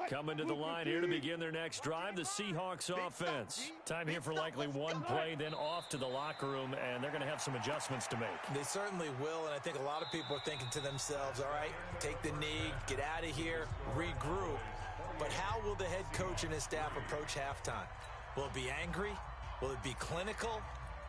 Coming to the line here to begin their next drive, the Seahawks offense. Time here for likely one play, then off to the locker room, and they're going to have some adjustments to make. They certainly will, and I think a lot of people are thinking to themselves, all right, take the knee, get out of here, regroup. But how will the head coach and his staff approach halftime? Will it be angry? Will it be clinical?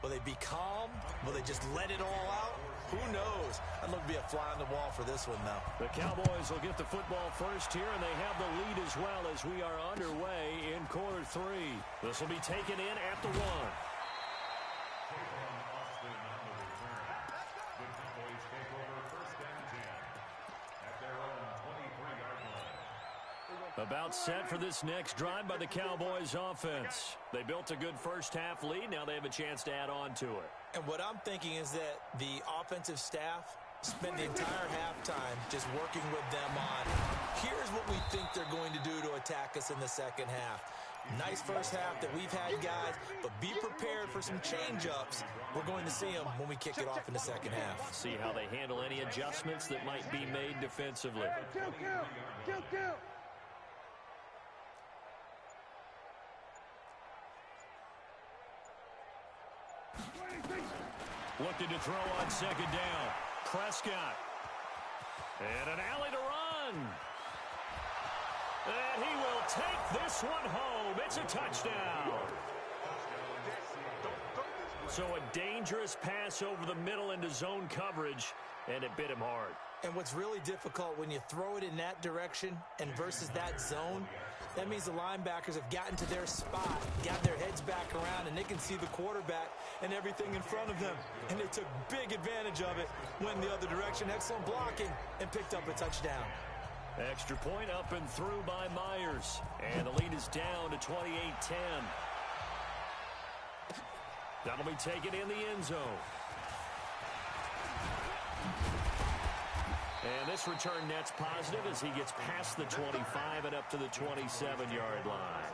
Will they be calm? Will they just let it all out? Who knows? I'd love to be a fly on the wall for this one, though. The Cowboys will get the football first here, and they have the lead as well as we are underway in quarter three. This will be taken in at the 1. About set for this next drive by the Cowboys offense. They built a good first-half lead. Now they have a chance to add on to it. And what I'm thinking is that the offensive staff spend the entire halftime just working with them on, here's what we think they're going to do to attack us in the second half. Nice first half that we've had, guys, but be prepared for some change-ups. We're going to see them when we kick it off in the second half. See how they handle any adjustments that might be made defensively. Kill. Looking to throw on second down. Prescott. And an alley to run. And he will take this one home. It's a touchdown. So a dangerous pass over the middle into zone coverage, and it bit him hard. And what's really difficult when you throw it in that direction and versus that zone, that means the linebackers have gotten to their spot, got their heads back around, and they can see the quarterback and everything in front of them. And they took big advantage of it, went the other direction, excellent blocking, and picked up a touchdown. Extra point up and through by Myers. And the lead is down to 28-10. That'll be taken in the end zone. And this return net's positive as he gets past the 25 and up to the 27-yard line.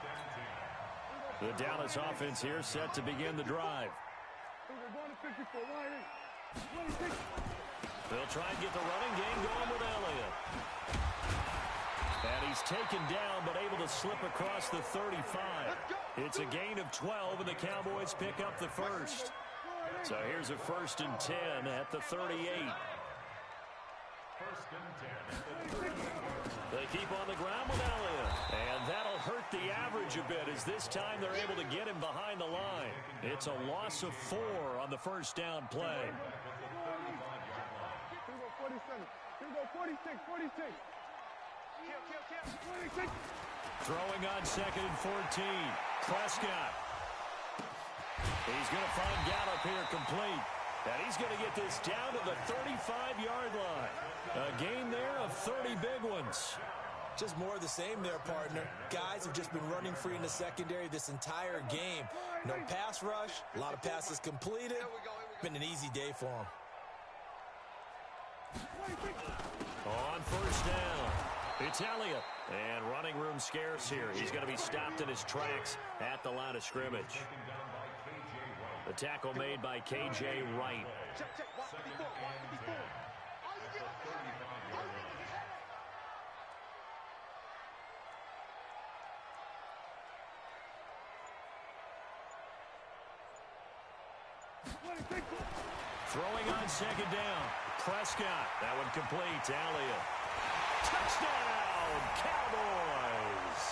The Dallas offense here set to begin the drive. They'll try and get the running game going with Elliott. And he's taken down but able to slip across the 35. It's a gain of 12 and the Cowboys pick up the first. So here's a 1st and 10 at the 38. They keep on the ground with Elliott. And that'll hurt the average a bit as this time they're able to get him behind the line. It's a loss of 4 on the first down play. 46. Throwing on 2nd and 14. Prescott. He's going to find Gallup here complete. And he's going to get this down to the 35-yard line. A gain there of 30 big ones. Just more of the same there, partner. Guys have just been running free in the secondary this entire game. No pass rush, a lot of passes completed. Been an easy day for them. On first down, it's Elliott. And running room scarce here. He's going to be stopped in his tracks at the line of scrimmage. The tackle made by K.J. Wright. Throwing on second down. Prescott. That one complete to Elliott. Touchdown, Cowboys.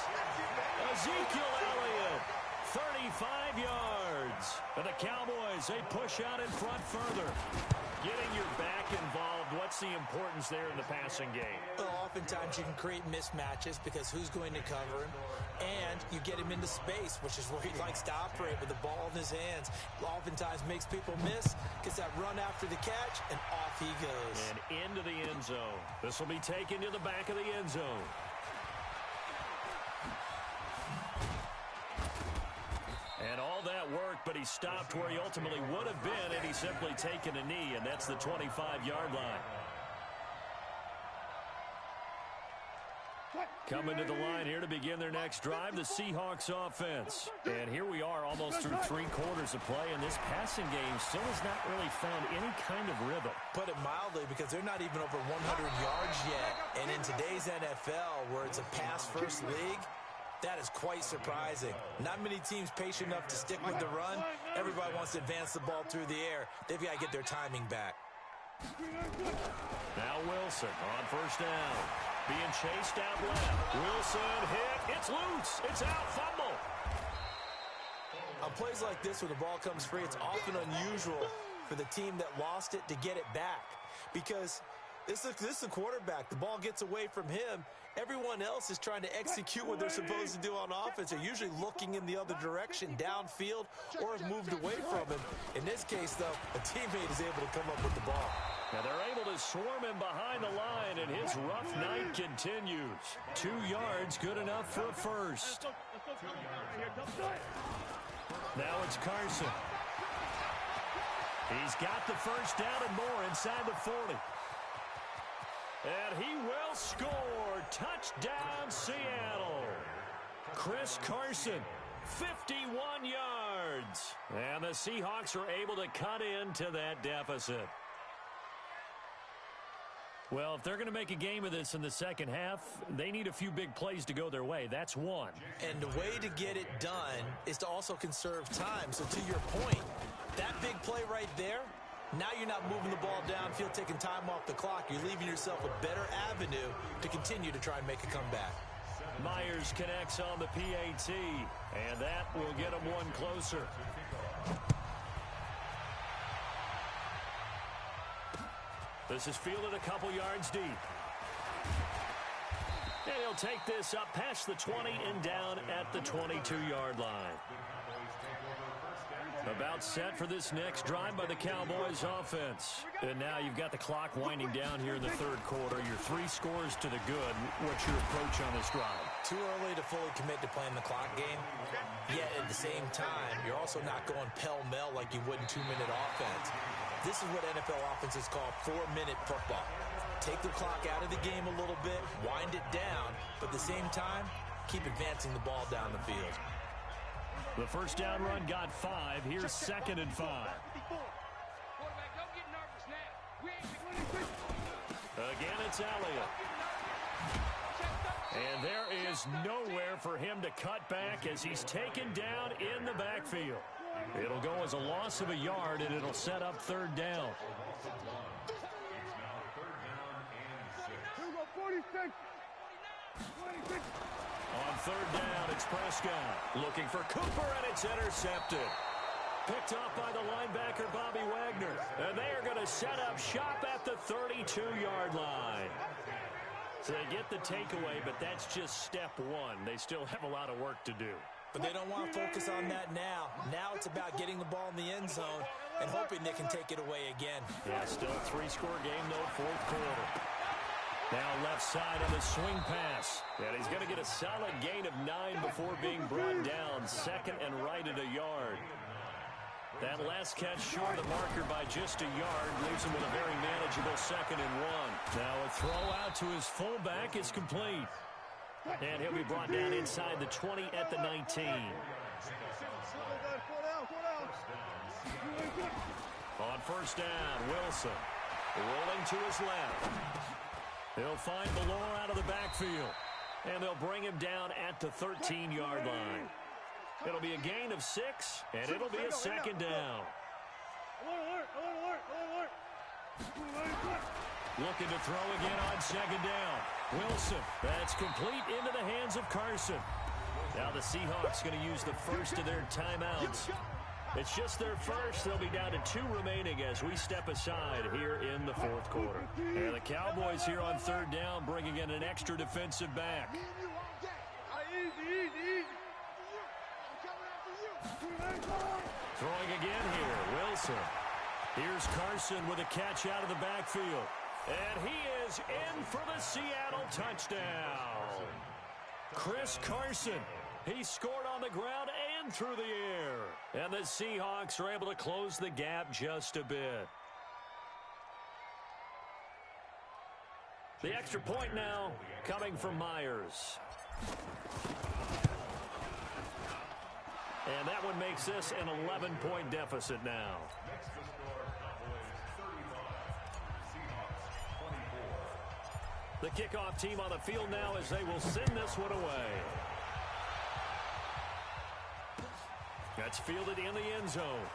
Ezekiel Elliott, 35 yards. And the Cowboys, they push out in front further. Getting your back involved, what's the importance there in the passing game? Well, oftentimes you can create mismatches because who's going to cover him? And you get him into space, which is where he likes to operate with the ball in his hands. Oftentimes makes people miss, gets that run after the catch, and off he goes. And into the end zone. This will be taken to the back of the end zone. And all that work, but he stopped where he ultimately would have been had he simply taken a knee, and that's the 25-yard line. Coming to the line here to begin their next drive, the Seahawks offense. And here we are almost through 3 quarters of play, and this passing game still has not really found any kind of rhythm. Put it mildly, because they're not even over 100 yards yet. And in in today's NFL, where it's a pass-first league, that is quite surprising. Not many teams patient enough to stick with the run. Everybody wants to advance the ball through the air. They've got to get their timing back. Now Wilson on first down. Being chased out left. Wilson hit. It's loose. It's out. Fumble. On plays like this, when the ball comes free, it's often unusual for the team that lost it to get it back. Because this is the quarterback. The ball gets away from him. Everyone else is trying to execute what they're supposed to do on offense. They're usually looking in the other direction, downfield, or have moved away from him. In this case, though, a teammate is able to come up with the ball. Now they're able to swarm him behind the line, and his rough night continues. 2 yards, good enough for a first. Now it's Carson. He's got the first down and more inside the 40. And he will score. Touchdown, Seattle. Chris Carson, 51 yards. And the Seahawks are able to cut into that deficit. Well, if they're going to make a game of this in the second half, they need a few big plays to go their way. That's one. And the way to get it done is to also conserve time. So to your point, that big play right there, now you're not moving the ball downfield, taking time off the clock. You're leaving yourself a better avenue to continue to try and make a comeback. Myers connects on the PAT, and that will get him one closer. This is fielded a couple yards deep. And he'll take this up past the 20 and down at the 22-yard line. About set for this next drive by the Cowboys offense. And now you've got the clock winding down here in the third quarter. Your 3 scores to the good. What's your approach on this drive? Too early to fully commit to playing the clock game. Yet at the same time, you're also not going pell-mell like you would in 2-minute offense. This is what NFL offenses call 4-minute football. Take the clock out of the game a little bit, wind it down, but at the same time, keep advancing the ball down the field. The first down run got 5. Here's 2nd and 5. Again, it's Elliott. And there is nowhere for him to cut back as he's taken down in the backfield. It'll go as a loss of a yard, and it'll set up 3rd down. On 3rd down, it's Prescott. Looking for Cooper, and it's intercepted. Picked off by the linebacker, Bobby Wagner. And they are going to set up shop at the 32-yard line. So they get the takeaway, but that's just step 1. They still have a lot of work to do. But they don't want to focus on that now. Now it's about getting the ball in the end zone and hoping they can take it away again. Yeah, still a 3-score game, though, 4th quarter. Now left side on the swing pass. And he's going to get a solid gain of 9 before being brought down. 2nd and right at a yard. That last catch short of the marker by just a yard leaves him with a very manageable 2nd and 1. Now a throw out to his fullback is complete. And he'll be brought down inside the 20 at the 19. On first down, Wilson rolling to his left. He'll find Valor out of the backfield. And they'll bring him down at the 13-yard line. It'll be a gain of 6, and it'll be a 2nd down. Looking to throw again on 2nd down. Wilson, that's complete into the hands of Carson. Now the Seahawks going to use the first of their timeouts. It's just their first. They'll be down to 2 remaining as we step aside here in the 4th quarter. And the Cowboys here on 3rd down bringing in an extra defensive back. Throwing again here, Wilson. Here's Carson with a catch out of the backfield. And he is in for the Seattle touchdown. Chris Carson. He scored on the ground and through the air. And the Seahawks are able to close the gap just a bit. The extra point now coming from Myers. And that one makes this an 11-point deficit now. The kickoff team on the field now as they will send this one away. That's fielded in the end zone.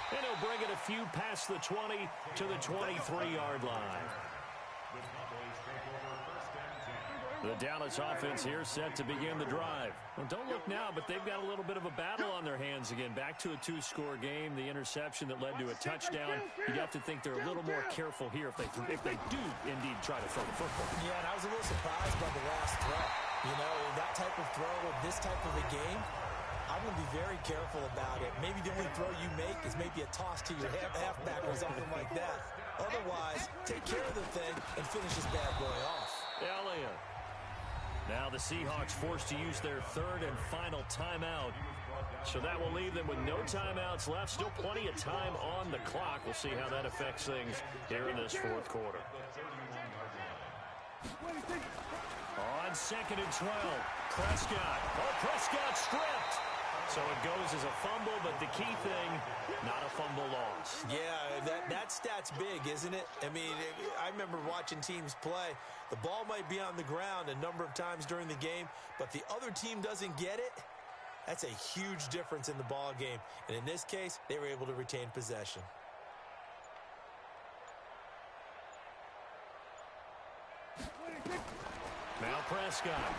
And he'll bring it a few past the 20 to the 23-yard line. The Dallas offense here set to begin the drive. Well, don't look now, but they've got a little bit of a battle on their hands again. Back to a two-score game. The interception that led to a touchdown. You'd have to think they're a little more careful here if they do indeed try to throw the football. Yeah, and I was a little surprised by the last throw. You know, that type of throw with this type of a game, I'm going to be very careful about it. Maybe the only throw you make is maybe a toss to your halfback or something like that. Otherwise, take care of the thing and finish this bad boy off. Elliott. Now the Seahawks forced to use their third and final timeout. So that will leave them with no timeouts left. Still plenty of time on the clock. We'll see how that affects things here in this fourth quarter. On 2nd and 12, Prescott. Oh, Prescott stripped. So it goes as a fumble, but the key thing, not a fumble loss. Yeah, that stat's big, isn't it? I mean, I remember watching teams play. The ball might be on the ground a number of times during the game, but the other team doesn't get it. That's a huge difference in the ball game. And in this case, they were able to retain possession. Now Prescott.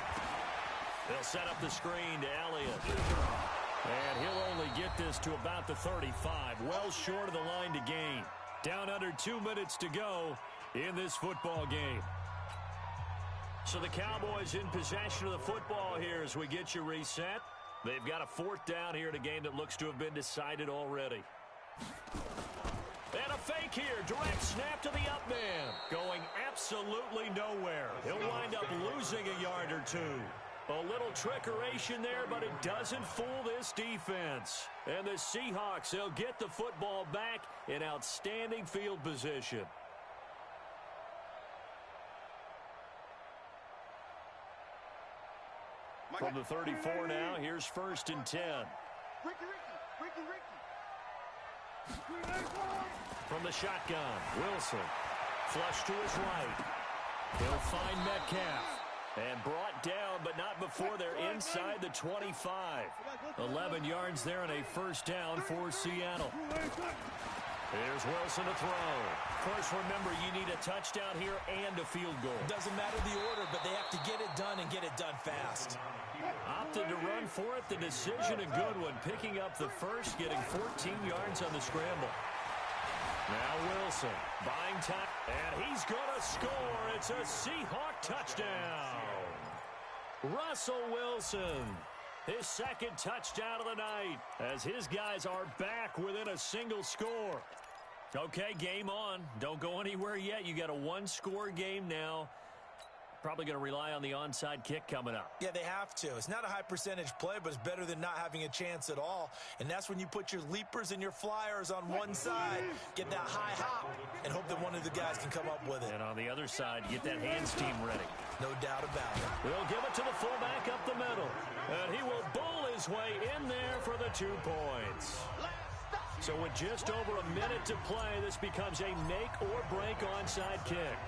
They'll set up the screen to Elliott. And he'll only get this to about the 35. Well short of the line to gain. Down under 2 minutes to go in this football game. So the Cowboys in possession of the football here as we get you reset. They've got a 4th down here in a game that looks to have been decided already. And a fake here. Direct snap to the up man. Going absolutely nowhere. He'll wind up losing a yard or two. A little trickeration there, but it doesn't fool this defense. And the Seahawks, they'll get the football back in outstanding field position. From the 34 now, here's 1st and 10. From the shotgun, Wilson. Flush to his right. He'll find Metcalf. And brought down, but not before they're inside the 25. 11 yards there and a 1st down for Seattle. Here's Wilson to throw. Of course, remember, you need a touchdown here and a field goal. Doesn't matter the order, but they have to get it done and get it done fast. Opted to run for it. The decision, a good one. Picking up the first, getting 14 yards on the scramble. Now Wilson, buying time, and he's going to score. It's a Seahawk touchdown. Russell Wilson, his 2nd touchdown of the night, as his guys are back within a single score. Okay, game on. Don't go anywhere yet. You got a 1-score game now. Probably going to rely on the onside kick coming up. Yeah, they have to. It's not a high percentage play, but it's better than not having a chance at all. And that's when you put your leapers and your flyers on one side, get that high hop, and hope that one of the guys can come up with it. And on the other side, get that hands team ready. No doubt about it. We'll give it to the fullback up the middle. And he will bowl his way in there for the 2 points. So with just over a minute to play, this becomes a make-or-break onside kick.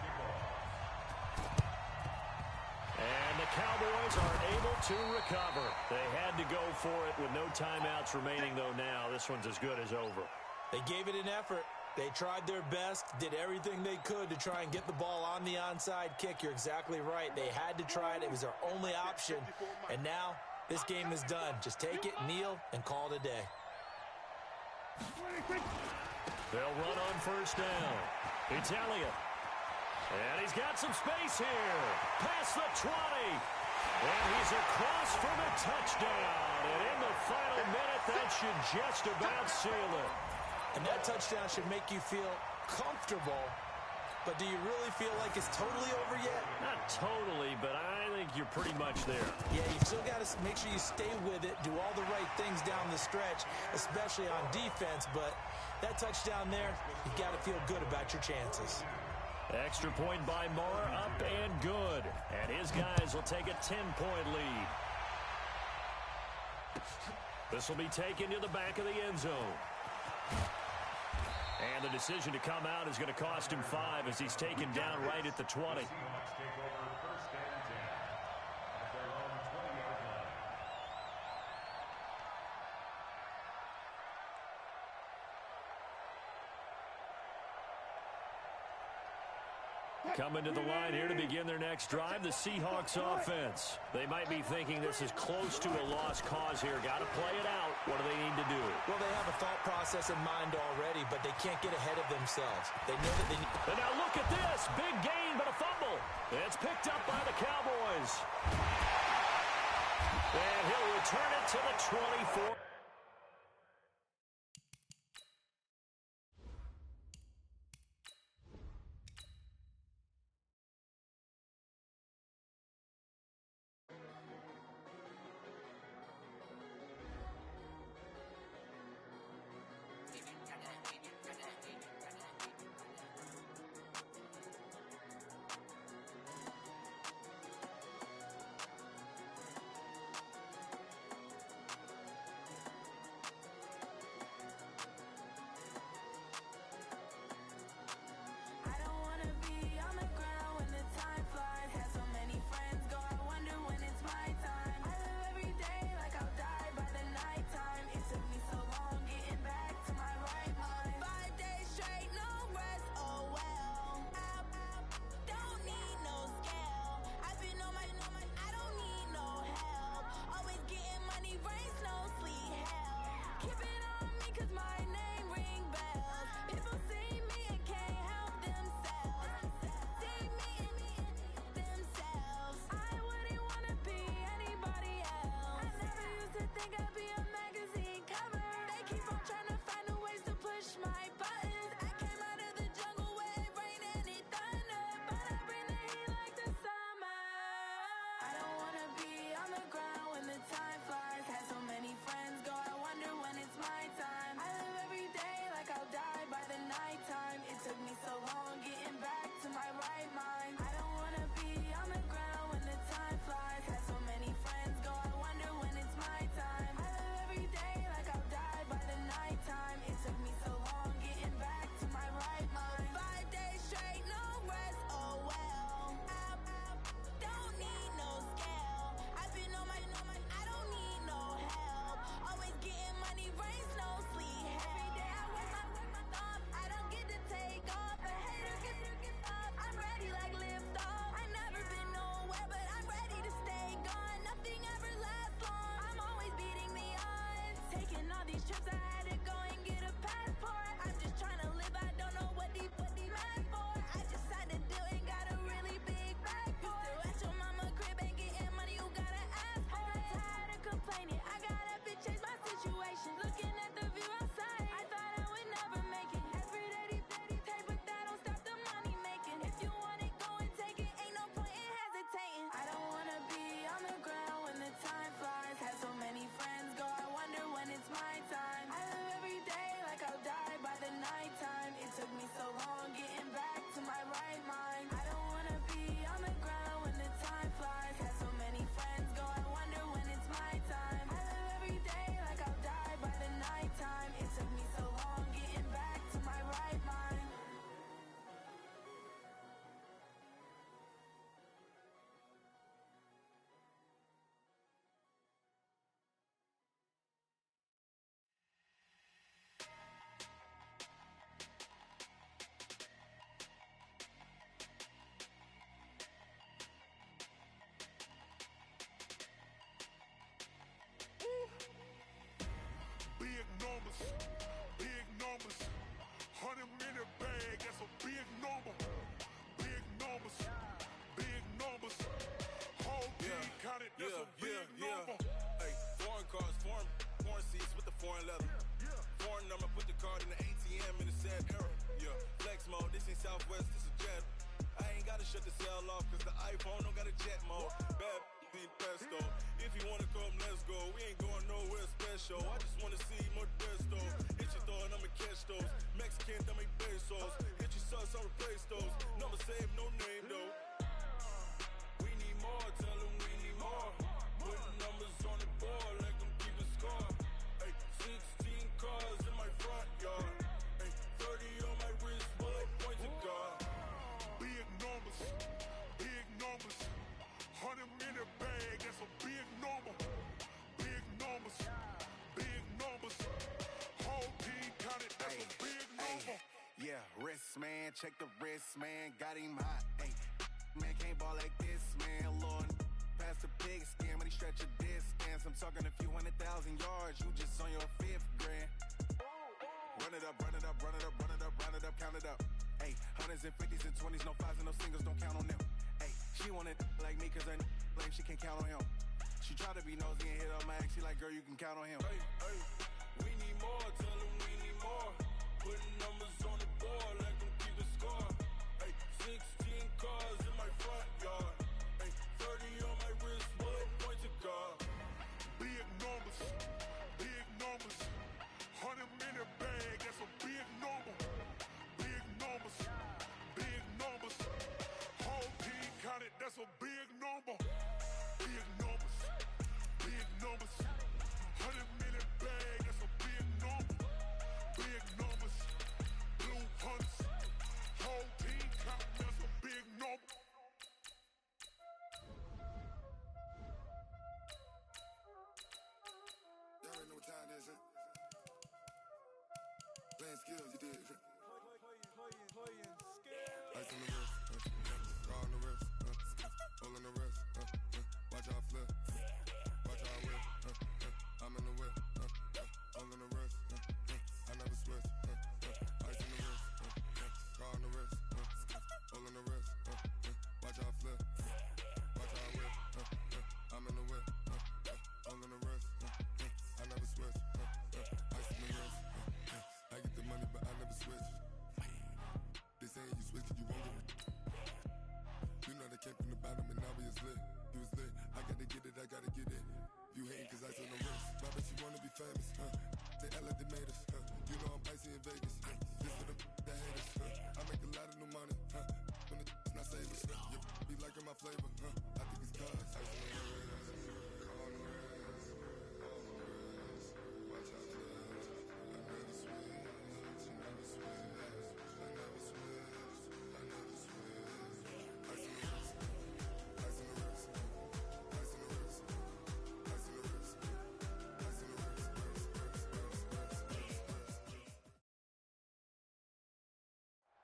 And the Cowboys are able to recover. They had to go for it with no timeouts remaining, though now. This one's as good as over. They gave it an effort. They tried their best, did everything they could to try and get the ball on the onside kick. You're exactly right. They had to try it. It was their only option. And now this game is done. Just take it, kneel, and call it a day. They'll run on 1st down. It's Elliott. And he's got some space here. Past the 20. And he's across for the touchdown. And in the final minute, that should just about seal it. And that touchdown should make you feel comfortable. But do you really feel like it's totally over yet? Not totally, but I think you're pretty much there. Yeah, you still got to make sure you stay with it, do all the right things down the stretch, especially on defense. But that touchdown there, you got to feel good about your chances. Extra point by Moore, up and good. And his guys will take a 10-point lead. This will be taken to the back of the end zone. And the decision to come out is going to cost him 5 as he's taken down right at the 20. Coming to the line here to begin their next drive, the Seahawks offense. They might be thinking this is close to a lost cause here. Got to play it out. What do they need to do? Well, they have a thought process in mind already, but they can't get ahead of themselves. They know that they need... And now look at this. Big gain, but a fumble. It's picked up by the Cowboys. And he'll return it to the 24. Big numbers, 100 minute bag, that's a big number. Big numbers, whole team counted, that's a big number. Hey, foreign cars, foreign seats with the foreign leather. Foreign number, put the card in the ATM in the sad era. Yeah, flex mode, this ain't Southwest, this is Jet. I ain't gotta shut the cell off, cause the iPhone don't got a jet mode. Bad need pesto. If you wanna come, let's go. We ain't going nowhere special. I just wanna see more desto. Hit your throw and I'ma catch those. Mexican, I make pesos. Hit your sus, I'll replace those. Number save, no name though. We need more, tell them we need more. Putting numbers on the board, like them keep a score. Hey, 16 cars in my front yard. Hey, check the wrist, man, got him hot. Ay, man, can't ball like this, man, Lord. Past the big skin, when he stretch a distance. I'm talking a few 100,000 yards, you just on your 5th grand. Run it up, run it up, run it up, run it up, run it up, count it up. Ay, hundreds and 50s and 20s, no 5s and no singles, don't count on them. Ay, she want it like me, cause her blame, she can't count on him. She try to be nosy and hit up my ex, she like, girl, you can count on him. Hey, hey, we need more, tell them we need more. Putting numbers on the board, let them keep the score. Hey, 16 cars in my front yard. Hey, 30 on my wrist, bullet point to God. Big numbers, 100 minute bag, that's a big number. Big numbers, whole team counted, that's a big number. Big numbers, 100 minute bag, that's a big number. Big numbers, blue hunts, whole team counting, that's a big number. Y'all already know what time it is, huh? Playing skills, you did, huh? Ice on the wrist, raw on the wrist, hole in the wrist, watch out flip, watch out whip, I'm in the whip, hole in the wrist, I never switch, ice on the wrist, raw on the wrist, hole in the wrist, watch out flip, watch out whip, I'm in the whip, hole in the wrist, I never switch, ice on the wrist, I get the money but I never switch. They saying you switch, you won't get it. You know they came from the bottom and now we is lit. You was lit, I gotta get it, I gotta get it. You hating cause I on the wrist. My bitch, you wanna be famous, They Ella, they made us, You know I'm icy in Vegas, This for the that hate us, I make a lot of new money, When the not savers, You be liking my flavor, I think it's cause ice on the wrist, on the wrist, on the wrist. Watch out, cuz I never switch, I never switch.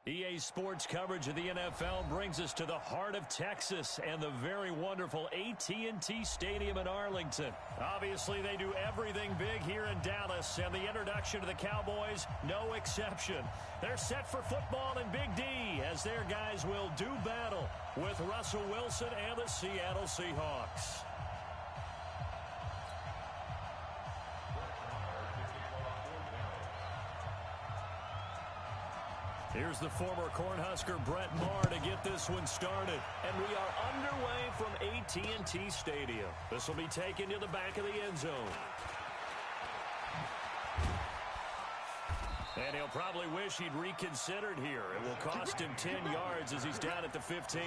EA Sports coverage of the NFL brings us to the heart of Texas and the very wonderful AT&T Stadium in Arlington. Obviously, they do everything big here in Dallas, and the introduction to the Cowboys, no exception. They're set for football in Big D as their guys will do battle with Russell Wilson and the Seattle Seahawks. Here's the former Cornhusker Brett Maher to get this one started. And we are underway from AT&T Stadium. This will be taken to the back of the end zone. And he'll probably wish he'd reconsidered here. It will cost him 10 yards as he's down at the 15.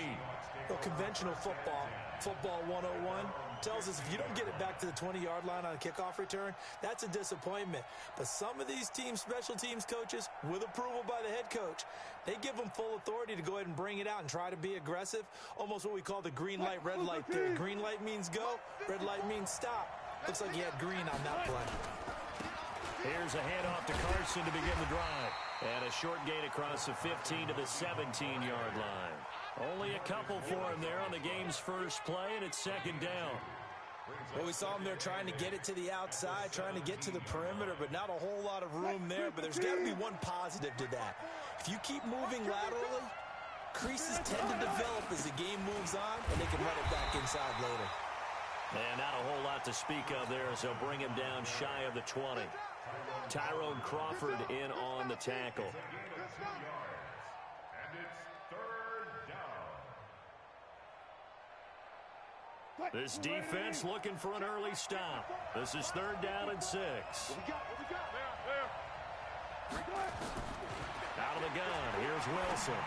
Well, conventional football 101, tells us if you don't get it back to the 20-yard line on a kickoff return, that's a disappointment. But some of these special teams coaches, with approval by the head coach, they give them full authority to go ahead and bring it out and try to be aggressive, almost what we call the green light, red light theory. Green light means go, red light means stop. Looks like he had green on that play. Here's a handoff to Carson to begin the drive. And a short gain across the 15 to the 17-yard line. Only a couple for him there on the game's first play, and it's second down. Well, we saw him there trying to get it to the outside, trying to get to the perimeter, but not a whole lot of room there. But there's got to be one positive to that. If you keep moving laterally, creases tend to develop as the game moves on, and they can run it back inside later. And not a whole lot to speak of there as they'll bring him down shy of the 20. Tyrone Crawford in on the tackle. This defense looking for an early stop. This is third down and 6. Out of the gun, here's Wilson.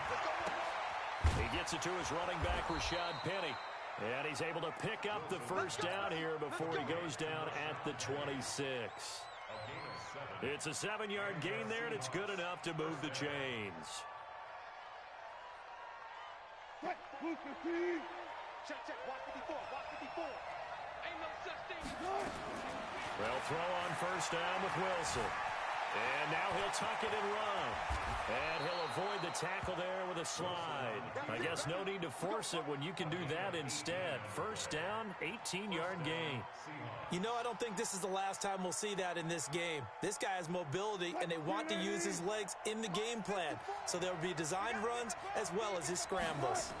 He gets it to his running back, Rashad Penny. And he's able to pick up the first down here before he goes down at the 26. It's a 7-yard gain there, and it's good enough to move the chains. Check, watch 54, watch 54. Ain't no such thing. They'll throw on first down with Wilson. And now he'll tuck it and run. And he'll avoid the tackle there with a slide. I guess no need to force it when you can do that instead. First down, 18-yard gain. You know, I don't think this is the last time we'll see that in this game. This guy has mobility, and they want to use his legs in the game plan. So there will be designed runs as well as his scrambles.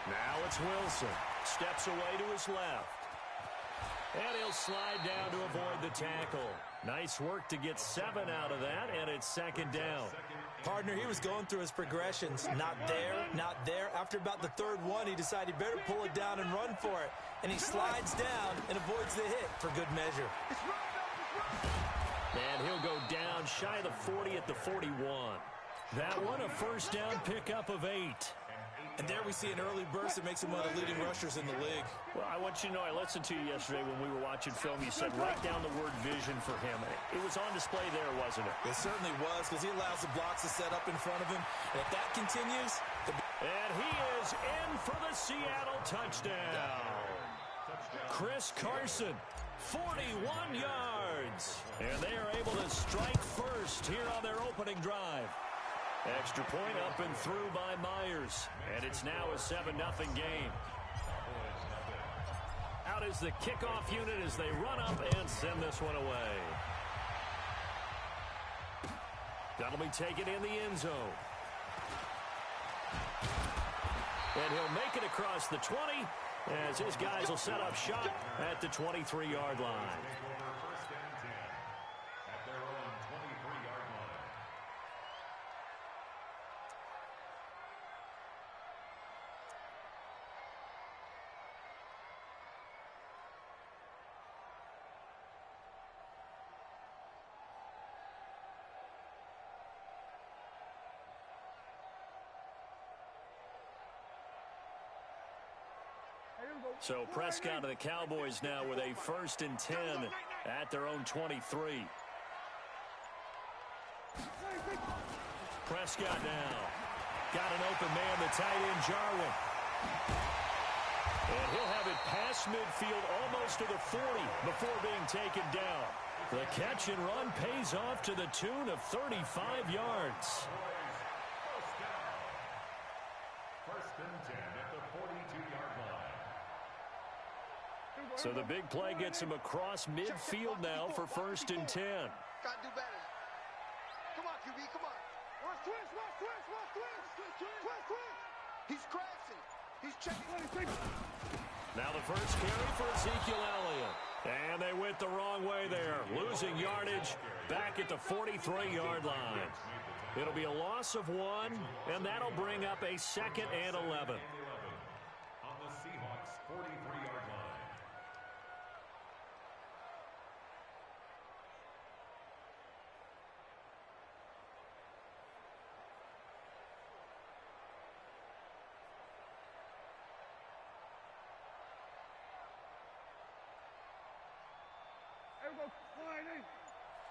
Now it's Wilson. Steps away to his left. And he'll slide down to avoid the tackle. Nice work to get 7 out of that, and it's second down. Partner, he was going through his progressions. Not there, not there. After about the third one, he decided he better pull it down and run for it. And he slides down and avoids the hit for good measure. And he'll go down shy of the 40 at the 41. That one a first down pickup of 8. And there we see an early burst that makes him one of the leading rushers in the league. Well, I want you to know, I listened to you yesterday when we were watching film. You said write down the word vision for him. It was on display there, wasn't it? It certainly was, because he allows the blocks to set up in front of him. And if that continues... And he is in for the Seattle touchdown. Chris Carson, 41 yards. And they are able to strike first here on their opening drive. Extra point up and through by Myers. And it's now a 7-0 game. Out is the kickoff unit as they run up and send this one away. That'll be taken in the end zone. And he'll make it across the 20 as his guys will set up shop at the 23-yard line. So Prescott and the Cowboys now with a 1st and 10 at their own 23. Prescott now. Got an open man, the tight end, Jarwin. And he'll have it past midfield almost to the 40 before being taken down. The catch and run pays off to the tune of 35 yards. So the big play gets him across midfield now for 1st and 10. Gotta do better. Come on, QB, come on. Twist. He's crashing. He's checking. Now the first carry for Ezekiel Elliott. And they went the wrong way there. Losing yardage back at the 43-yard line. It'll be a loss of 1, and that'll bring up a 2nd and 11. On the Seahawks 43-yard line.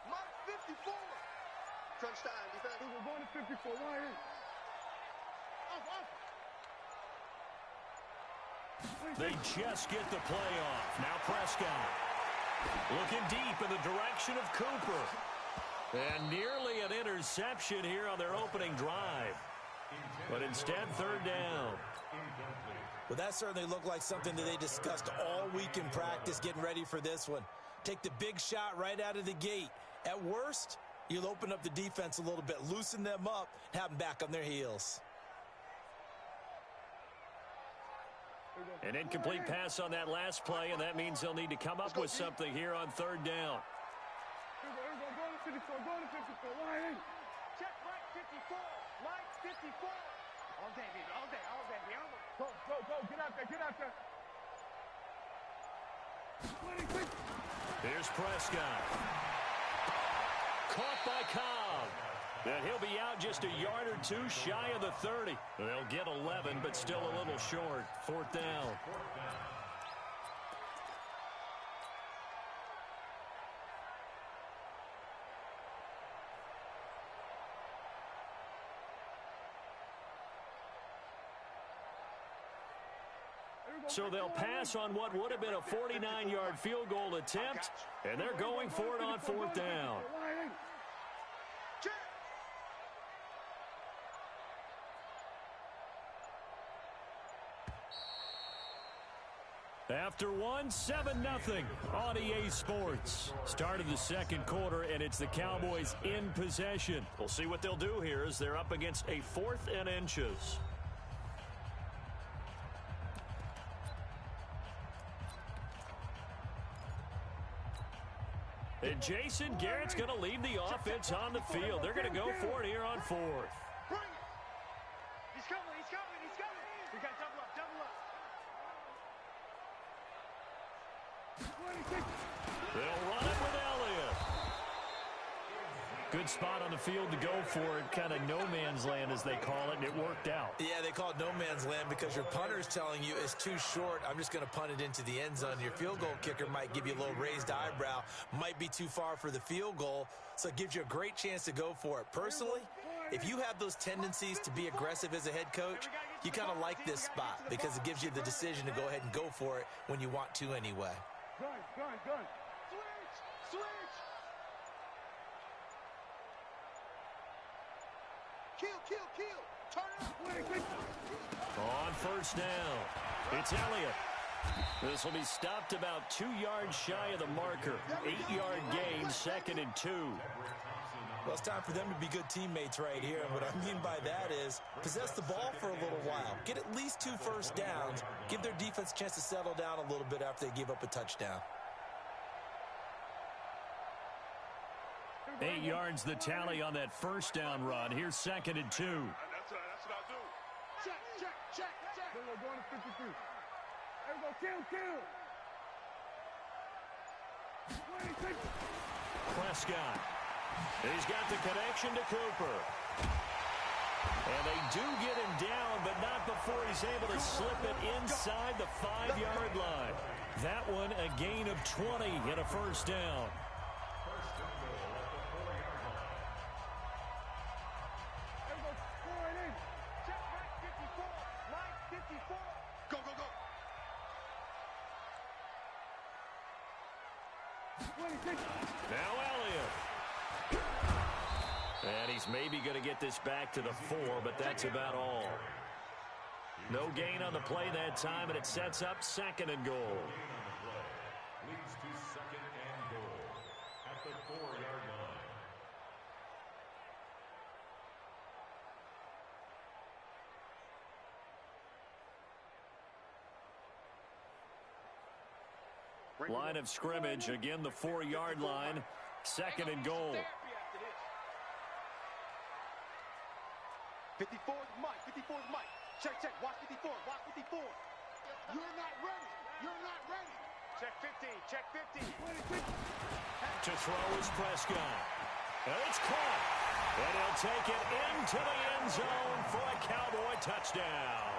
Mark 54. Crunch time, defense. We're going to 54. Line in. They just get the play off. Now Prescott. Looking deep in the direction of Cooper. And nearly an interception here on their opening drive. But instead, 3rd down. Well, that certainly looked like something that they discussed all week in practice getting ready for this one. Take the big shot right out of the gate. At worst, you'll open up the defense a little bit, loosen them up, and have them back on their heels. An incomplete pass on that last play, and that means they'll need to come up with something here on 3rd down. Go to 54. Line in. Check right 54. Line 54. All day, baby. All day. Go. Get out there. Here's Prescott. Caught by Cobb. And he'll be out just a yard or 2 shy of the 30. They'll get 11, but still a little short. 4th down. So they'll pass on what would have been a 49-yard field goal attempt, and they're going for it on 4th down. After one, 7-0 on EA Sports. Start of the second quarter, and it's the Cowboys in possession. We'll see what they'll do here as they're up against a 4th and inches. And Jason Garrett's going to lead the offense on the field. They're going to go for it here on 4th. Bring it. He's coming, he's coming, he's coming. We got double up, double up. They'll run it with Elliott. Good spot on the field to go for it. Kind of no man's land, as they call it, and it worked out. Yeah, they call it no man's land because your punter's telling you it's too short. I'm just going to punt it into the end zone. Your field goal kicker might give you a little raised eyebrow. Might be too far for the field goal, so it gives you a great chance to go for it. Personally, if you have those tendencies to be aggressive as a head coach, you kind of like this spot because it gives you the decision to go ahead and go for it when you want to anyway. Gun. Switch. Kill. Turn up. On first down, it's Elliott. This will be stopped about 2 yards shy of the marker. 8-yard gain, 2nd and 2. Well, it's time for them to be good teammates right here. And what I mean by that is possess the ball for a little while. Get at least 2 first downs. Give their defense a chance to settle down a little bit after they give up a touchdown. 8 yards the tally on that first down run. Here's 2nd and 2. That's what I do. Check. There we go, going to 53. There we go, kill. Prescott. He's got the connection to Cooper. And they do get him down, but not before he's able to slip it inside the 5-yard line. That one a gain of 20 and a first down. Now Elliott. And he's maybe going to get this back to the 4, but that's about all. No gain on the play that time, and it sets up 2nd and goal. Leads to 2nd and goal at the 4-yard line. Line of scrimmage, again the 4-yard line, 2nd and goal. 54 is Mike. Check. Watch 54. You're not ready. Check 15. To throw is Prescott. And it's caught. And he'll take it into the end zone for a Cowboy touchdown.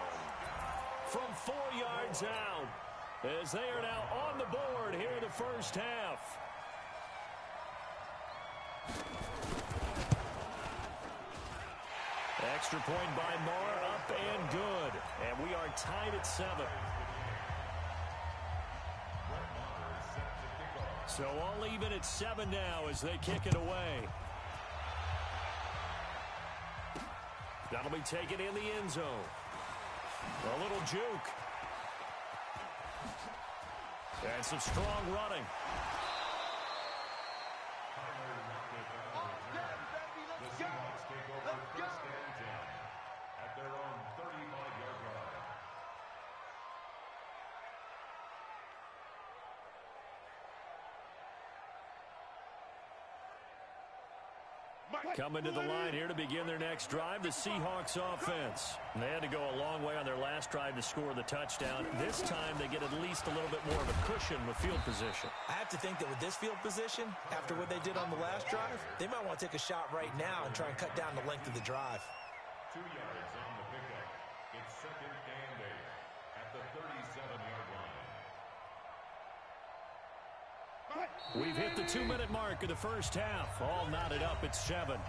From 4 yards out, as they are now on the board here in the first half. Extra point by Marr, up and good. And we are tied at 7. So all even at 7 now as they kick it away. That'll be taken in the end zone. A little juke. And some strong running. The Seahawks take over 1st and 10 at their own 35-yard line. Coming to the line here to begin their next drive, the Seahawks offense. They had to go a long way on their last drive to score the touchdown. This time they get at least a little bit more of a cushion with field position. I have to think that with this field position, after what they did on the last drive, they might want to take a shot right now and try and cut down the length of the drive. 2 yards on the pickup. It's 2nd and 8 at the 37-yard line. We've hit the 2-minute mark of the first half. All knotted up at 7.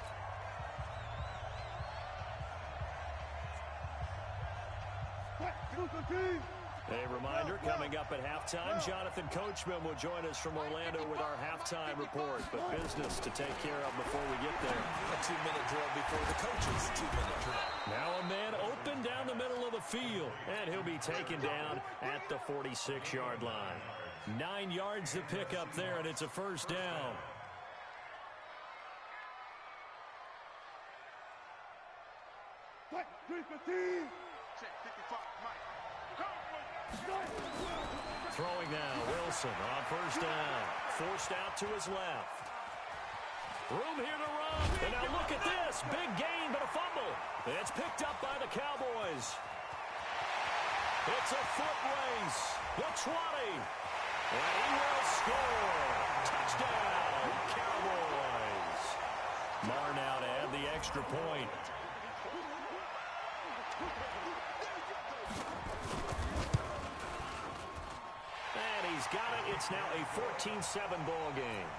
A reminder, coming up at halftime, Jonathan Coachman will join us from Orlando with our halftime report. But business to take care of before we get there. A 2-minute drill before the coach's 2-minute drill. Now a man open down the middle of the field, and he'll be taken down at the 46-yard line. 9 yards to pick up there, and it's a first down. Throwing now, Wilson on first down. Forced out to his left. Room here to run. And now look at this. Big gain, but a fumble. It's picked up by the Cowboys. It's a foot race. The 20. And he will score. Touchdown, Cowboys. Marr now to add the extra point. And he's got it. It's now a 14-7 ball game.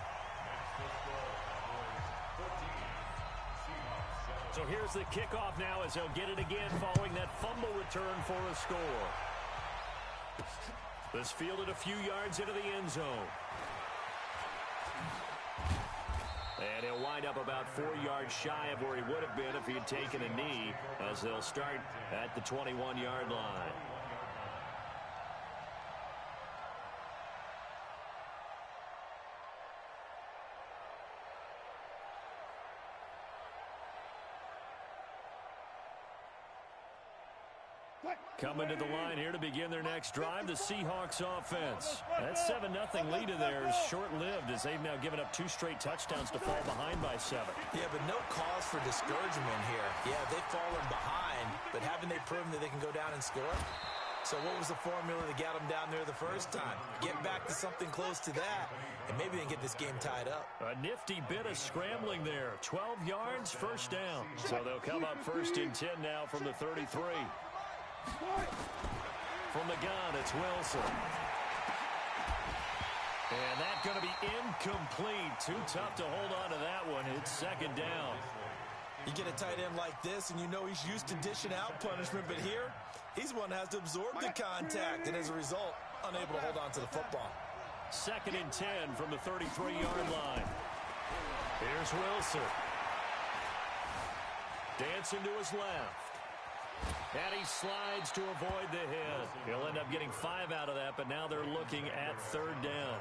So here's the kickoff now as they'll get it again following that fumble return for a score. This fielded a few yards into the end zone. And he'll wind up about 4 yards shy of where he would have been if he had taken a knee, as they'll start at the 21-yard line. Coming to the line here to begin their next drive, the Seahawks offense. That 7-0 lead of theirs is short-lived as they've now given up 2 straight touchdowns to fall behind by 7. Yeah, but no cause for discouragement here. Yeah, they've fallen behind, but haven't they proven that they can go down and score? So what was the formula that got them down there the first time? Get back to something close to that, and maybe they can get this game tied up. A nifty bit of scrambling there. 12 yards, first down. So they'll come up first and 10 now from the 33. From the gun, it's Wilson. And that's going to be incomplete. Too tough to hold on to that one. It's second down. You get a tight end like this, and you know he's used to dishing out punishment, but here, he's one that has to absorb the contact, and as a result, unable to hold on to the football. Second and 10 from the 33-yard line. Here's Wilson. Dancing to his left. And he slides to avoid the hit. He'll end up getting 5 out of that, but now they're looking at third down.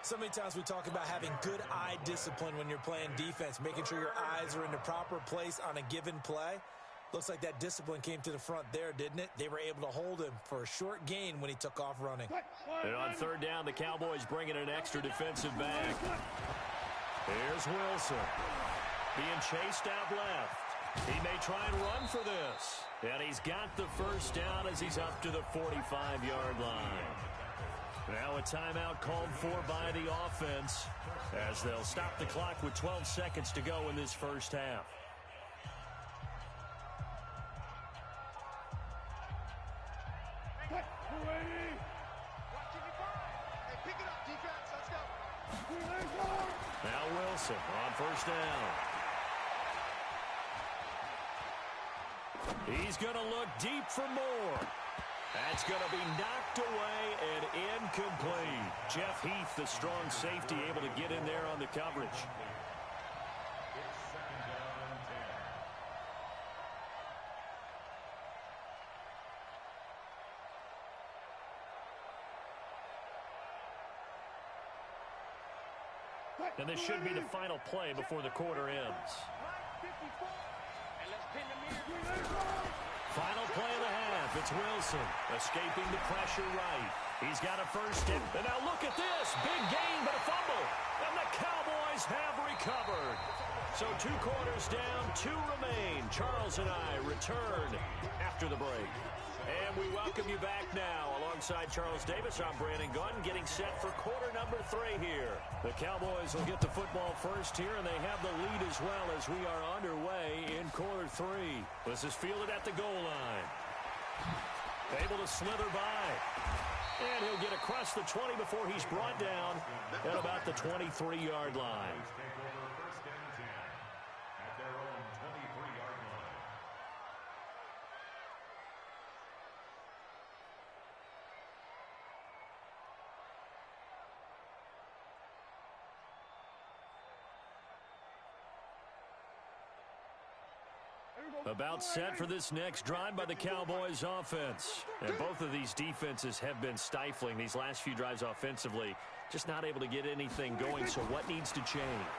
So many times we talk about having good eye discipline when you're playing defense, making sure your eyes are in the proper place on a given play. Looks like that discipline came to the front there, didn't it? They were able to hold him for a short gain when he took off running. And on third down, the Cowboys bring in an extra defensive back. Here's Wilson. Being chased out left. He may try and run for this. And he's got the first down as he's up to the 45-yard line. Now a timeout called for by the offense as they'll stop the clock with 12 seconds to go in this first half. Now Wilson on first down. He's going to look deep for more. That's going to be knocked away and incomplete. Jeff Heath, the strong safety, able to get in there on the coverage. And this should be the final play before the quarter ends. Final play of the half. It's Wilson escaping the pressure right. He's got a first hit. And now look at this. Big gain, but a fumble. And the Cowboys have recovered. So 2 quarters down, 2 remain. Charles and I return after the break. And we welcome you back now. Alongside Charles Davis, I'm Brandon Gunn, getting set for quarter number 3 here. The Cowboys will get the football first here, and they have the lead as well as we are underway in quarter 3. This is fielded at the goal line. Able to slither by. And he'll get across the 20 before he's brought down at about the 23-yard line. About set for this next drive by the Cowboys offense. And both of these defenses have been stifling these last few drives offensively. Just not able to get anything going, so what needs to change?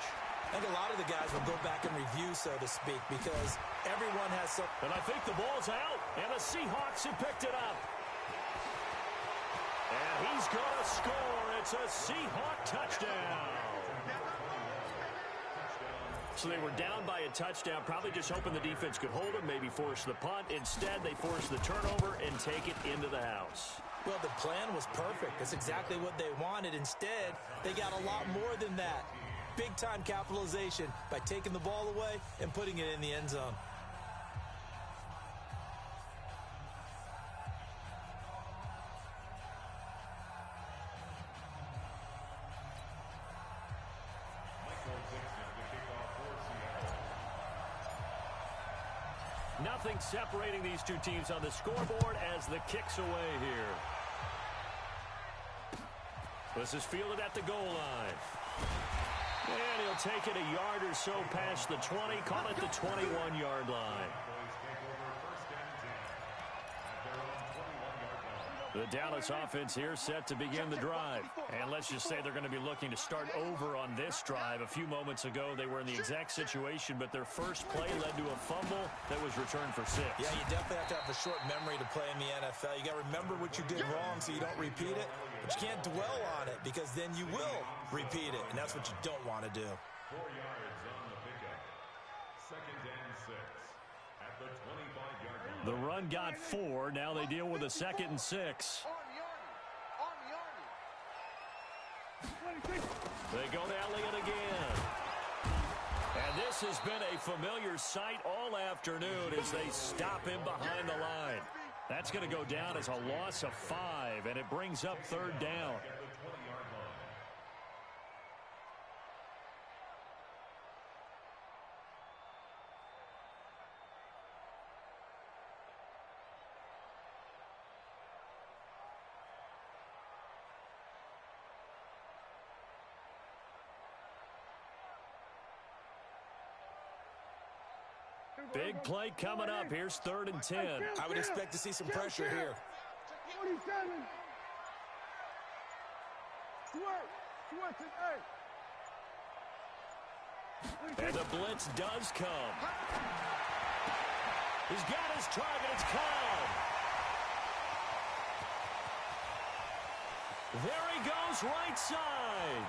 I think a lot of the guys will go back and review, so to speak, because everyone has some... And I think the ball's out, and the Seahawks have picked it up. And he's going to score. It's a Seahawk touchdown. So they were down by a touchdown, probably just hoping the defense could hold them, maybe force the punt. Instead, they forced the turnover and take it into the house. Well, the plan was perfect. That's exactly what they wanted. Instead, they got a lot more than that. Big-time capitalization by taking the ball away and putting it in the end zone. Nothing separating these two teams on the scoreboard as the kick's away here. This is fielded at the goal line. And he'll take it a yard or so past the 20, call it the 21-yard line. The Dallas offense here set to begin the drive. And let's just say they're going to be looking to start over on this drive. A few moments ago, they were in the exact situation, but their first play led to a fumble that was returned for 6. Yeah, you definitely have to have a short memory to play in the NFL. You got to remember what you did wrong so you don't repeat it. But you can't dwell on it because then you will repeat it, and that's what you don't want to do. 4 yards on the pickup. 2nd and 6 at the 25-yard line. The run got 4. Now they deal with a 2nd and 6. They go to Elliott again. And this has been a familiar sight all afternoon as they stop him behind the line. That's going to go down as a loss of 5, and it brings up 3rd down. Big play coming up. Here's 3rd and 10. I would expect to see some pressure here. 47. And the blitz does come. He's got his target. It's called. There he goes, right side.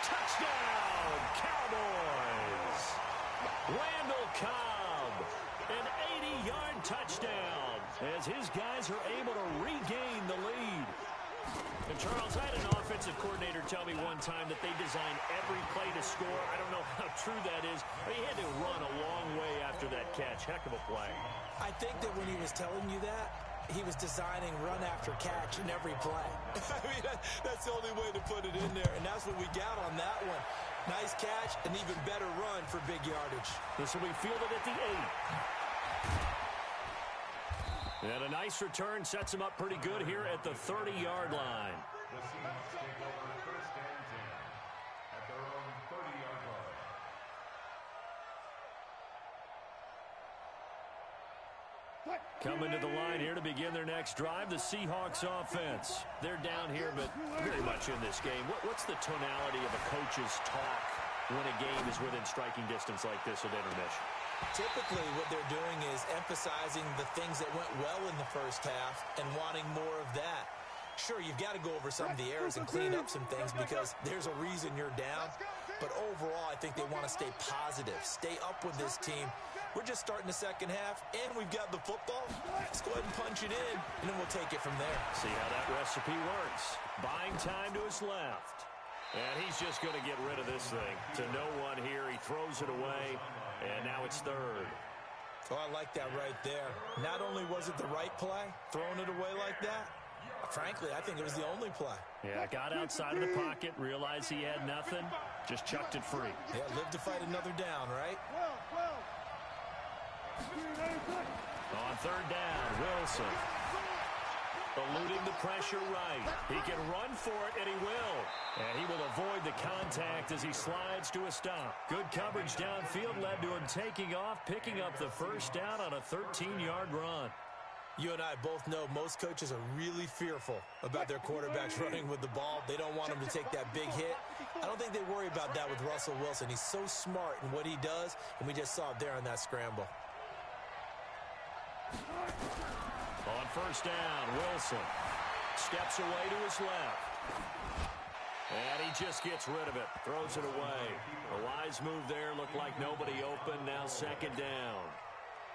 Touchdown, Cowboys. Randall Cobb, an 80-yard touchdown as his guys are able to regain the lead. And Charles, I had an offensive coordinator tell me one time that they design every play to score. I don't know how true that is, but he had to run a long way after that catch. Heck of a play. I think that when he was telling you that, he was designing run after catch in every play. I mean, that's the only way to put it in there, and that's what we got on that one. Nice catch, an even better run for big yardage. This will be fielded at the 8. And a nice return sets him up pretty good here at the 30-yard line. The Seahawks take over 1st and 10 at their own 30-yard line. Coming to the line here to begin their next drive, the Seahawks offense. They're down here, but very much in this game. What's the tonality of a coach's talk when a game is within striking distance like this at intermission? Typically, what they're doing is emphasizing the things that went well in the first half and wanting more of that. Sure, you've got to go over some of the errors and clean up some things because there's a reason you're down. But overall, I think they want to stay positive, stay up with this team. We're just starting the second half, and we've got the football. Let's go ahead and punch it in, and then we'll take it from there. See how that recipe works. Buying time to his left. And he's just going to get rid of this thing. To no one here. He throws it away, and now it's 3rd. Oh, I like that right there. Not only was it the right play, throwing it away like that, frankly, I think it was the only play. Yeah, got outside of the pocket, realized he had nothing, just chucked it free. Yeah, live to fight another down, right? On 3rd down, Wilson. Eluding the pressure right. He can run for it, and he will. And he will avoid the contact as he slides to a stop. Good coverage downfield led to him taking off, picking up the first down on a 13-yard run. You and I both know most coaches are really fearful about their quarterbacks running with the ball. They don't want him to take that big hit. I don't think they worry about that with Russell Wilson. He's so smart in what he does, and we just saw it there on that scramble. On first down, Wilson steps away to his left. And he just gets rid of it, throws it away. A wise move there, looked like nobody open, now second down.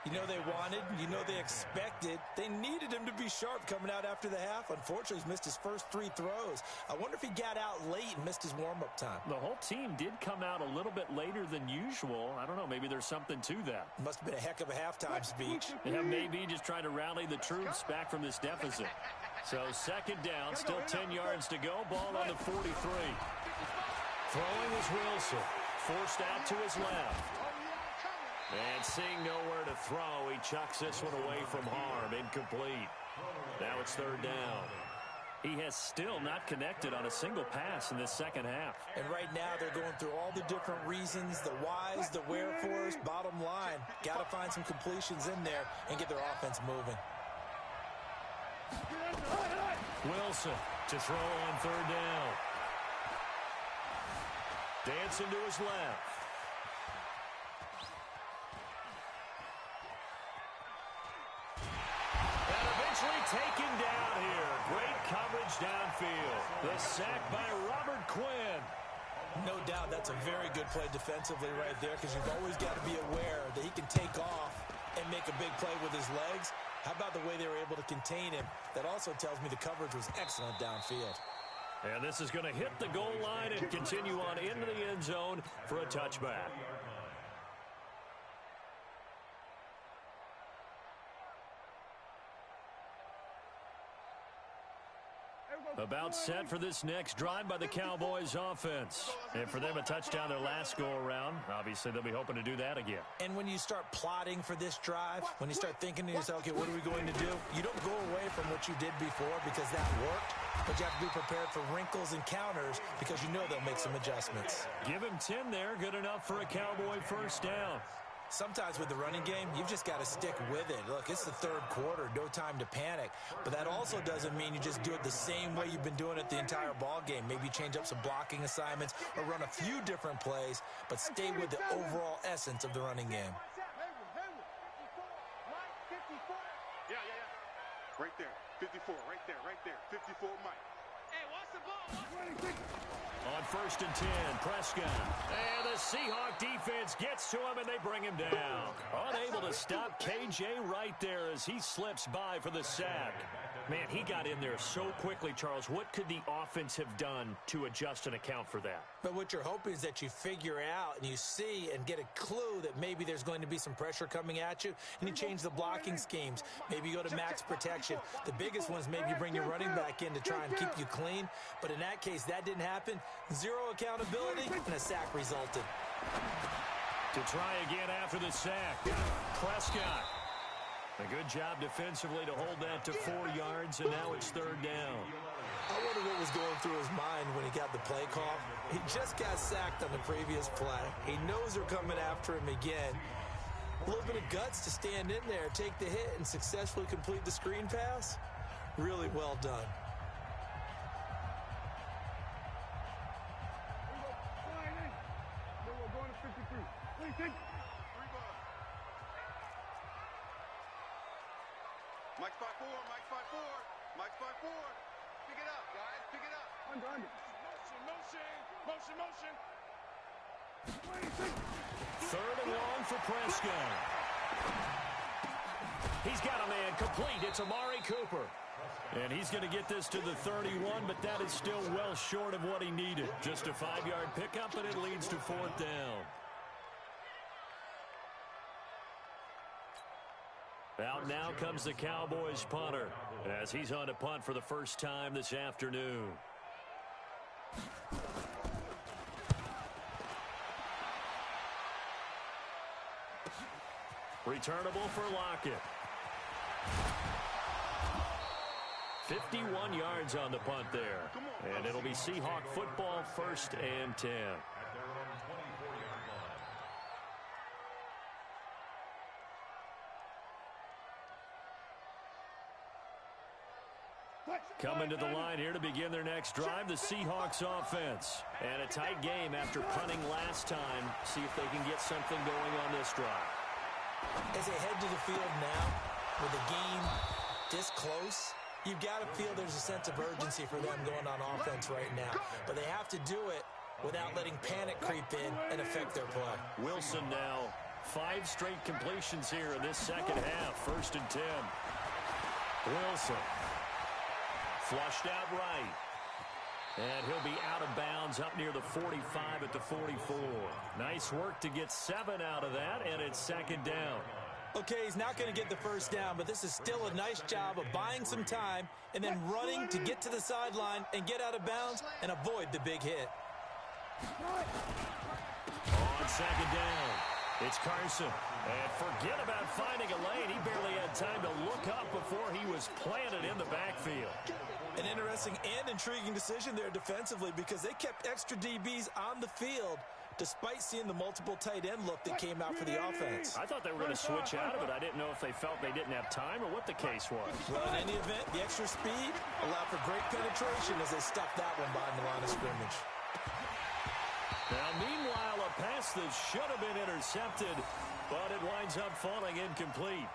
You know they wanted, you know they expected. They needed him to be sharp coming out after the half. Unfortunately, he's missed his first 3 throws. I wonder if he got out late and missed his warm-up time. The whole team did come out a little bit later than usual. I don't know, maybe there's something to that. Must have been a heck of a halftime speech. Yeah, maybe just trying to rally the troops back from this deficit. So second down, still 10 yards to go. Ball on the 43. Throwing is Wilson. Forced out to his left. And seeing nowhere to throw, he chucks this one away from harm. Incomplete. Now it's third down. He has still not connected on a single pass in this second half. And right now they're going through all the different reasons, the whys, the wherefores. Bottom line, got to find some completions in there and get their offense moving. Wilson to throw on third down. Dancing to his left. Taken down here. Great coverage downfield. The sack by Robert Quinn. No doubt that's a very good play defensively right there because you've always got to be aware that he can take off and make a big play with his legs. How about the way they were able to contain him? That also tells me the coverage was excellent downfield. And this is going to hit the goal line and continue on into the end zone for a touchback. About set for this next drive by the Cowboys offense. And for them, a touchdown their last go-around. Obviously, they'll be hoping to do that again. And when you start plotting for this drive, when you start thinking to yourself, okay, what are we going to do? You don't go away from what you did before because that worked, but you have to be prepared for wrinkles and counters because you know they'll make some adjustments. Give him 10 there. Good enough for a Cowboy first down. Sometimes with the running game, you've just got to stick with it. Look, it's the third quarter, no time to panic. But that also doesn't mean you just do it the same way you've been doing it the entire ball game. Maybe change up some blocking assignments or run a few different plays, but stay with the overall essence of the running game. Yeah. Right there. 54, right there. 54, Mike. Hey, watch the ball. On first and 10, Prescott. And the Seahawk defense gets to him, and they bring him down. Unable to stop KJ right there as he slips by for the sack. Man, he got in there so quickly, Charles. What could the offense have done to adjust and account for that? But what you're hoping is that you figure out and you see and get a clue that maybe there's going to be some pressure coming at you, and you change the blocking schemes. Maybe you go to max protection. The biggest one is maybe you bring your running back in to try and keep you clean. But in that case, that didn't happen. Zero accountability, and a sack resulted. To try again after the sack, Prescott. A good job defensively to hold that to 4 yards, and now it's third down. I wonder what was going through his mind when he got the play call. He just got sacked on the previous play. He knows they're coming after him again. A little bit of guts to stand in there, take the hit, and successfully complete the screen pass. Really well done. We're going to 53. What do you think? Mike 5-4. Mike 5-4. Pick it up, guys. Pick it up. Under. Motion. Third and long for Prescott. He's got a man complete. It's Amari Cooper. And he's going to get this to the 31, but that is still well short of what he needed. Just a 5-yard pickup, and it leads to fourth down. Out now comes the Cowboys punter as he's on to punt for the first time this afternoon. Returnable for Lockett. 51 yards on the punt there. And it'll be Seahawk football, 1st and 10. At their own 24-yard line. Coming to the line here to begin their next drive, the Seahawks offense. And a tight game after punting last time. See if they can get something going on this drive. As they head to the field now, with the game this close, you've got to feel there's a sense of urgency for them going on offense right now. But they have to do it without letting panic creep in and affect their play. Wilson now, 5 straight completions here in this second half. 1st and 10. Wilson. Flushed out right. And he'll be out of bounds up near the 45 at the 44. Nice work to get 7 out of that, and it's 2nd down. Okay, he's not going to get the first down, but this is still a nice job of buying some time and then running to get to the sideline and get out of bounds and avoid the big hit. On 2nd down, it's Carson. And forget about finding a lane. He barely had time to look up before he was planted in the backfield. An interesting and intriguing decision there defensively because they kept extra DBs on the field despite seeing the multiple tight end look that came out for the offense. I thought they were going to switch out of it. I didn't know if they felt they didn't have time or what the case was. Well, in any event, the extra speed allowed for great penetration as they stuffed that one behind the line of scrimmage. Now, meanwhile, a pass that should have been intercepted, but it winds up falling incomplete.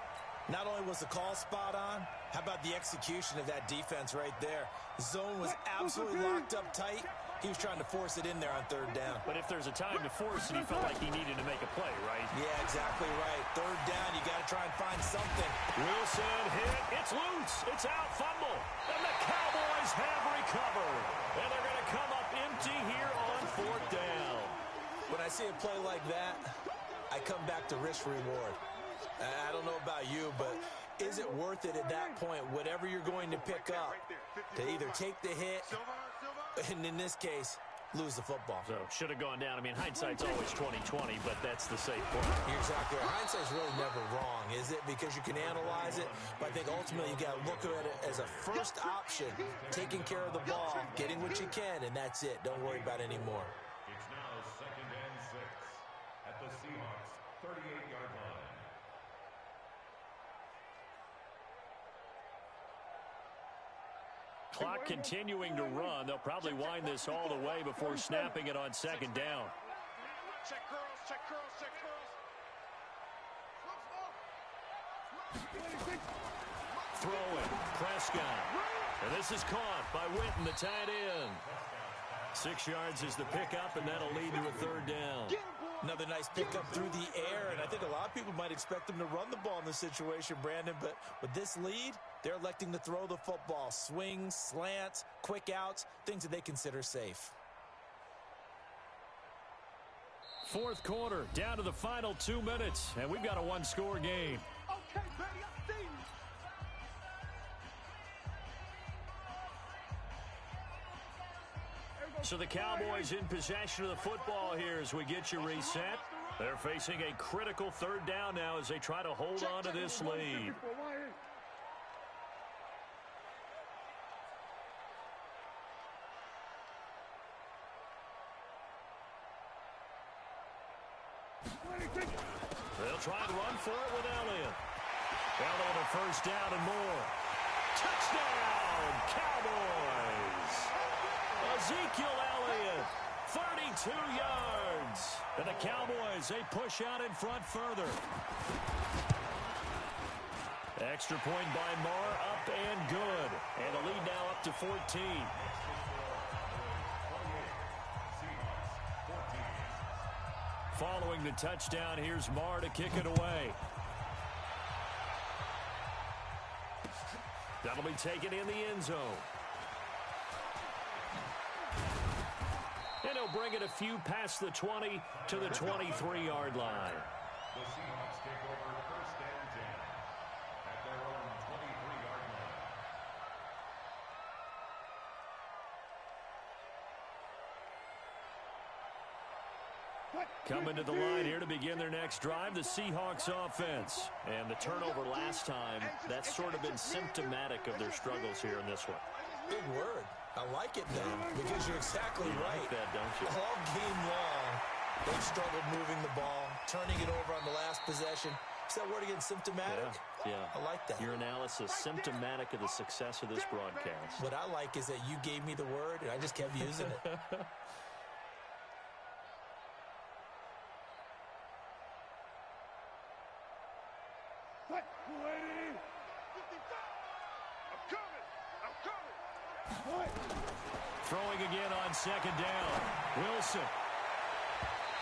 Not only was the call spot on, how about the execution of that defense right there? The zone was absolutely locked up tight. He was trying to force it in there on 3rd down. But if there's a time to force it, he felt like he needed to make a play, right? Yeah, exactly right. 3rd down, you got to try and find something. Wilson hit. It's loose. It's out. Fumble. And the Cowboys have recovered. And they're going to come up empty here on 4th down. When I see a play like that, I come back to risk-reward. I don't know about you, but is it worth it at that point, whatever you're going to pick up, to either take the hit, and in this case, lose the football? So, should have gone down. I mean, hindsight's always 20/20, but that's the safe part. You're exactly right. Hindsight's really never wrong, is it? Because you can analyze it, but I think ultimately you got to look at it as a first option, taking care of the ball, getting what you can, and that's it. Don't worry about any more. It's now 2nd and 6 at the Seahawks 38-yard line. Clock continuing to run. They'll probably wind this all the way before snapping it on 2nd down. Check curls, check curls, check curls. Throwing. Prescott. And this is caught by Witten, the tight end. 6 yards is the pickup, and that'll lead to a 3rd down. Another nice pickup through the air, and I think a lot of people might expect them to run the ball in this situation, Brandon, but with this lead, they're electing to throw the football. Swings, slants, quick outs, things that they consider safe. 4th quarter, down to the final 2 minutes, and we've got a 1-score game. Okay, baby, I see you. So the Cowboys in possession of the football here as we get you reset. They're facing a critical 3rd down now as they try to hold on to this lead. They'll try and run for it with Elliott. Down on a 1st down and more. Touchdown, Cowboys! Ezekiel Elliott, 32 yards. And the Cowboys, they push out in front further. Extra point by Marr, up and good. And the lead now up to 14. Following the touchdown, here's Marr to kick it away. That'll be taken in the end zone. And he'll bring it a few past the 20 to the 23-yard line. The Seahawks take over 1st and 10 at their own 23-yard line. Coming to the line here to begin their next drive, the Seahawks offense. And the turnover last time, that's sort of been symptomatic of their struggles here in this one. Big word. I like it, though, because you're exactly right. Like that, don't you? All game long, they've struggled moving the ball, turning it over on the last possession. Is that word again, symptomatic? Yeah. I like that. Your analysis, symptomatic of the success of this broadcast. What I like is that you gave me the word, and I just kept using it. Throwing again on second down. Wilson.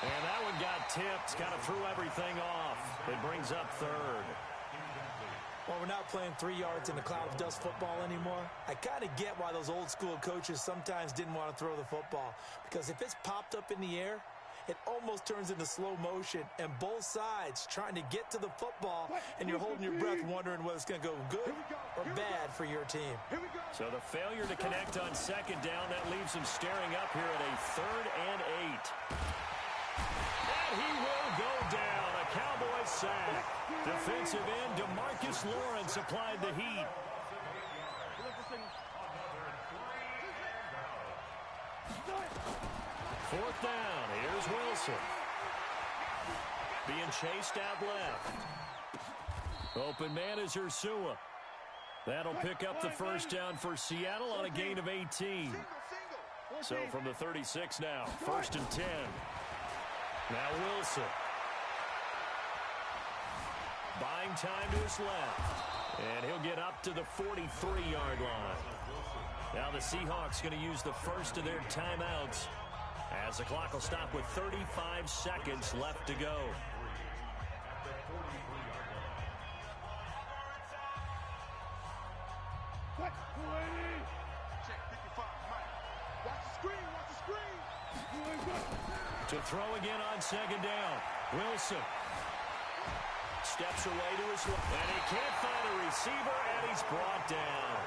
And that one got tipped. Kind of threw everything off. It brings up third. Well, we're not playing 3 yards in a cloud of dust football anymore. I kind of get why those old school coaches sometimes didn't want to throw the football. Because if it's popped up in the air, it almost turns into slow motion. And both sides trying to get to the football, and you're holding your breath wondering whether it's going to go good or bad for your team. So the failure to connect on second down, that leaves him staring up here at a 3rd and 8. And he will go down. A Cowboys sack. Defensive end DeMarcus Lawrence applied the heat. Fourth down. Here's Wilson. Being chased out left. Open man is Ursua. That'll pick up the first down for Seattle on a gain of 18. So from the 36 now, 1st and 10. Now Wilson. Buying time to his left. And he'll get up to the 43-yard line. Now the Seahawks going to use the first of their timeouts as the clock will stop with 35 seconds left to go. To throw again on second down. Wilson steps away to his left. And he can't find a receiver, and he's brought down.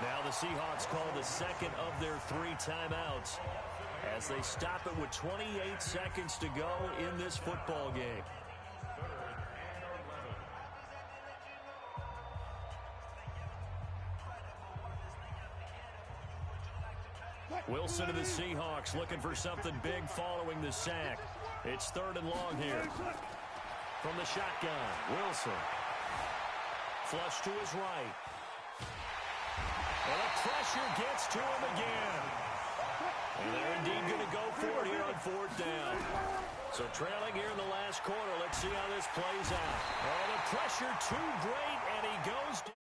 Now the Seahawks call the second of their 3 timeouts as they stop it with 28 seconds to go in this football game. Wilson to the Seahawks looking for something big following the sack. It's 3rd and long here. From the shotgun, Wilson. Flush to his right. And the pressure gets to him again. And they're indeed going to go for it here on 4th down. So trailing here in the last quarter. Let's see how this plays out. Oh, the pressure too great, and he goes down.